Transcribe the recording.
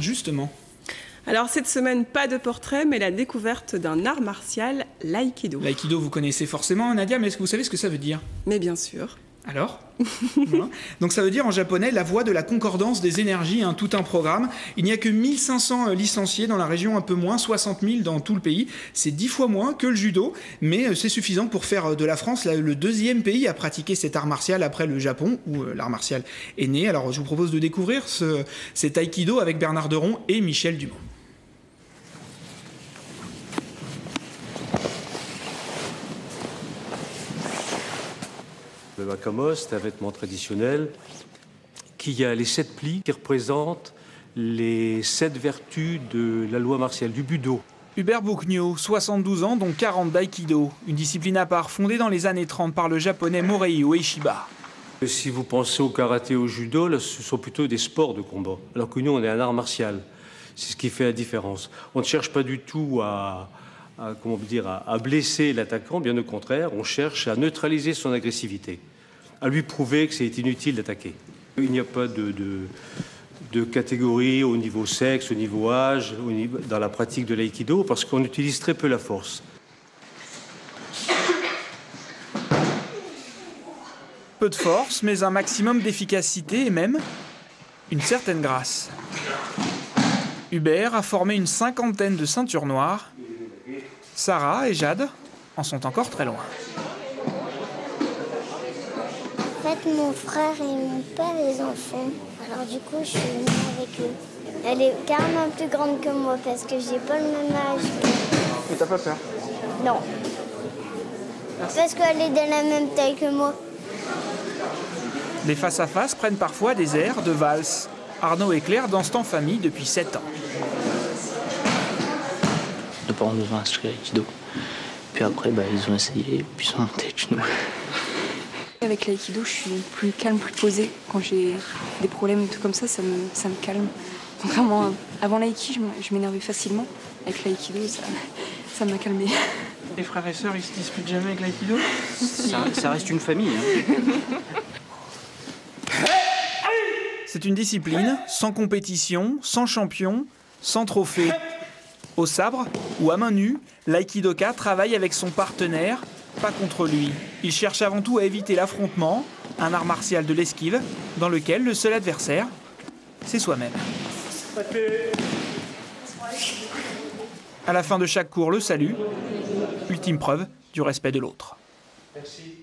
Justement. Alors cette semaine, pas de portrait, mais la découverte d'un art martial, l'aïkido. L'aïkido, vous connaissez forcément, Nadia, mais est-ce que vous savez ce que ça veut dire? Mais bien sûr. Alors voilà. Donc ça veut dire en japonais la voie de la concordance des énergies, tout un programme. Il n'y a que 1500 licenciés dans la région, un peu moins, 60 000 dans tout le pays. C'est 10 fois moins que le judo, mais c'est suffisant pour faire de la France le deuxième pays à pratiquer cet art martial après le Japon, où l'art martial est né. Alors je vous propose de découvrir cet aïkido avec Bernard Deron et Michel Dumont. Le wakamo, c'est un vêtement traditionnel qui a les 7 plis qui représentent les 7 vertus de la loi martiale, du budo. Hubert Bouknio, 72 ans, dont 40 d'aïkido, une discipline à part fondée dans les années 30 par le japonais Morei Ueshiba. Si vous pensez au karaté, au judo, là, ce sont plutôt des sports de combat, alors que nous, on est un art martial. C'est ce qui fait la différence. On ne cherche pas du tout à blesser l'attaquant, bien au contraire, on cherche à neutraliser son agressivité, à lui prouver que c'est inutile d'attaquer. Il n'y a pas de catégorie au niveau sexe, au niveau âge, dans la pratique de l'aïkido, parce qu'on utilise très peu la force. Peu de force, mais un maximum d'efficacité et même une certaine grâce. Hubert a formé une 50aine de ceintures noires. Sarah et Jade en sont encore très loin. En fait, mon frère et mon père, ils en font. Alors du coup, je suis venue avec eux. Elle est carrément plus grande que moi parce que j'ai pas le même âge. Mais t'as pas peur? Non. Parce qu'elle est de la même taille que moi. Les face-à-face prennent parfois des airs de valse. Arnaud et Claire dansent en famille depuis 7 ans. Nos parents nous ont inscrits à l'aïkido. Puis après, ils ont essayé, puis ils sont montés avec genoux. Avec l'aïkido, je suis plus calme, plus posée. Quand j'ai des problèmes et tout comme ça me calme. Contrairement avant l'aïki, je m'énervais facilement. Avec l'aïkido, ça m'a calmée. Les frères et sœurs, ils se disputent jamais avec l'aïkido? Ça reste une famille. C'est une discipline sans compétition, sans champion, sans trophée. Au sabre ou à main nue, l'aïkidoka travaille avec son partenaire, pas contre lui. Il cherche avant tout à éviter l'affrontement, un art martial de l'esquive, dans lequel le seul adversaire, c'est soi-même. À la fin de chaque cours, le salut, ultime preuve du respect de l'autre. Merci.